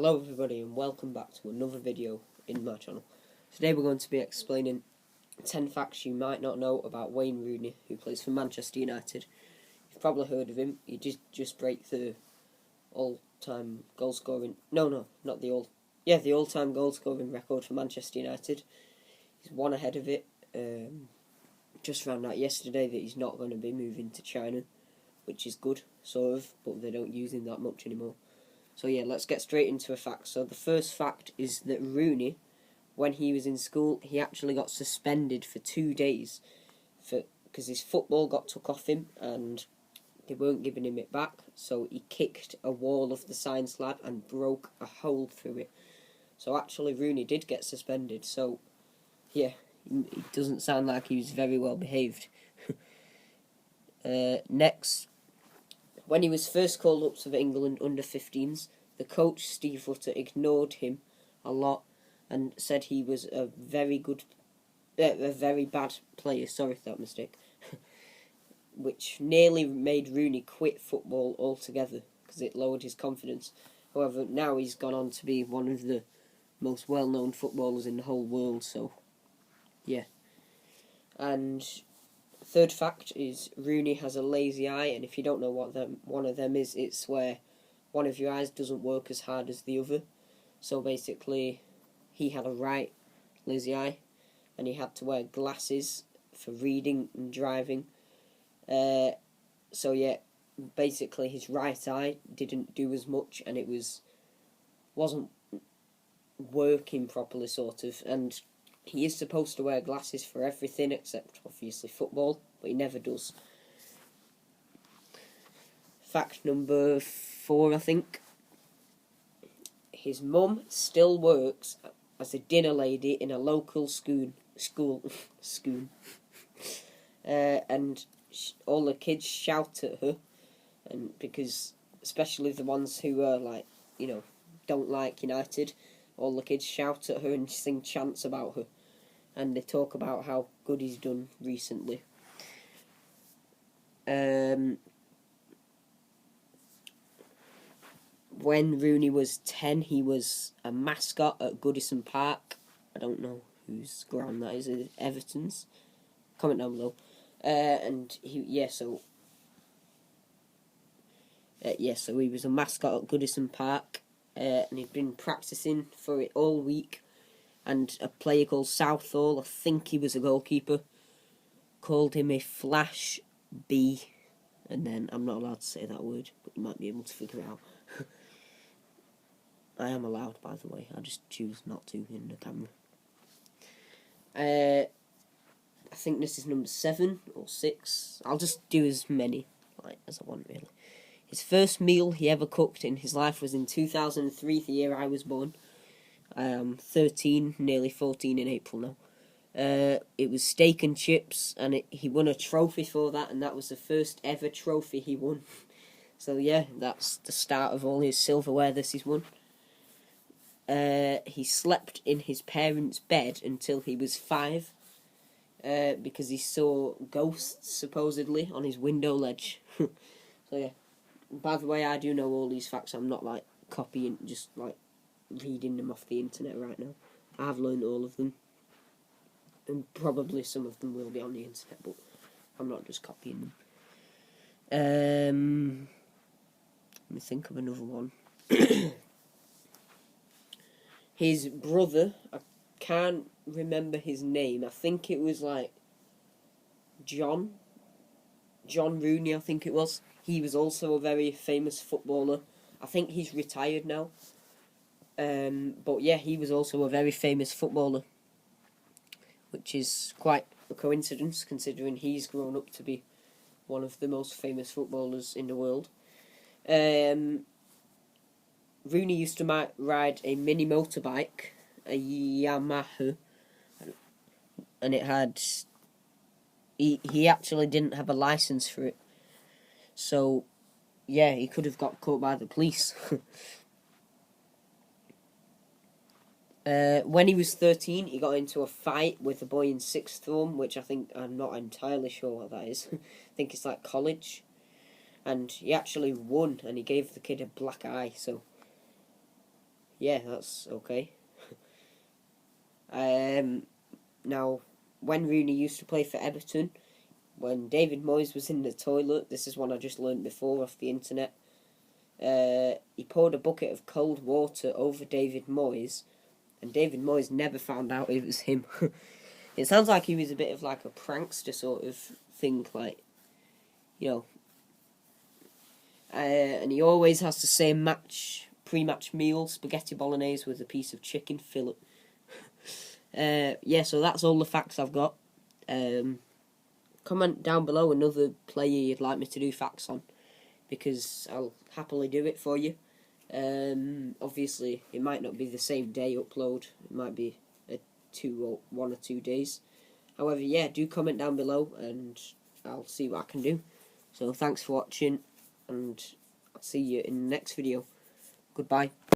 Hello everybody and welcome back to another video in my channel. Today we're going to be explaining 10 facts you might not know about Wayne Rooney, who plays for Manchester United. You've probably heard of him. He did just break the all-time goal scoring... the all-time goal scoring record for Manchester United. He's one ahead of it. Just found out yesterday that he's not going to be moving to China, which is good, sort of, but they don't use him that much anymore. So yeah, let's get straight into a fact. So the first fact is that Rooney, when he was in school, he actually got suspended for 2 days because his football got took off him and they weren't giving him it back. So he kicked a wall of the science lab and broke a hole through it. So actually Rooney did get suspended. So yeah, it doesn't sound like he was very well behaved. Next. When he was first called up to the England under-15s, the coach, Steve Rutter, ignored him a lot and said he was a very bad player, sorry for that mistake, which nearly made Rooney quit football altogether because it lowered his confidence. However, now he's gone on to be one of the most well-known footballers in the whole world, so yeah. And third fact is Rooney has a lazy eye, and if you don't know what one of them is, it's where one of your eyes doesn't work as hard as the other. So basically, he had a right lazy eye, and he had to wear glasses for reading and driving. So yeah, basically his right eye didn't do as much, and it wasn't working properly, sort of, and he is supposed to wear glasses for everything except, obviously, football, but he never does. Fact number 4, I think. His mum still works as a dinner lady in a local school. And all the kids shout at her, and because, especially the ones who are don't like United, all the kids shout at her and sing chants about her, and they talk about how good he's done recently. When Rooney was 10, he was a mascot at Goodison Park. I don't know whose ground that is, Everton's. Comment down below. So he was a mascot at Goodison Park, and he'd been practicing for it all week. And a player called Southall, I think he was a goalkeeper, called him a Flash B. And then, I'm not allowed to say that word, but you might be able to figure it out. I am allowed, by the way, I just choose not to in the camera. I think this is number 7 or 6. I'll just do as many as I want, really. His first meal he ever cooked in his life was in 2003, the year I was born. I am 13, nearly 14 in April now. It was steak and chips, and he won a trophy for that, and that was the first ever trophy he won. So yeah, that's the start of all his silverware that he's won. He slept in his parents' bed until he was 5, because he saw ghosts, supposedly, on his window ledge. So yeah, by the way, I do know all these facts. I'm not copying, just reading them off the internet right now. I've learned all of them, and probably some of them will be on the internet, but I'm not just copying them. Let me think of another one. His brother, I can't remember his name. I think it was John Rooney, I think it was. He was also a very famous footballer. I think he's retired now. But yeah, he was also a very famous footballer, which is quite a coincidence considering he's grown up to be one of the most famous footballers in the world. Rooney used to ride a mini motorbike, a Yamaha, and it had... He actually didn't have a licence for it. So, yeah, he could have got caught by the police. When he was 13, he got into a fight with a boy in 6th form, which I'm not entirely sure what that is. I think it's college. And he actually won, and he gave the kid a black eye, so yeah, that's okay. Now, when Rooney used to play for Everton, when David Moyes was in the toilet, this is one I just learnt before off the internet, he poured a bucket of cold water over David Moyes, and David Moyes never found out it was him. It sounds like he was a bit of like a prankster sort of thing, like, you know. And he always has the same pre-match meal, spaghetti bolognese with a piece of chicken fillet. Yeah, so that's all the facts I've got. Comment down below another player you'd like me to do facts on, because I'll happily do it for you. Obviously, it might not be the same day upload. It might be 1 or 2 days. However, yeah, do comment down below and I'll see what I can do. So thanks for watching, and I'll see you in the next video. Goodbye.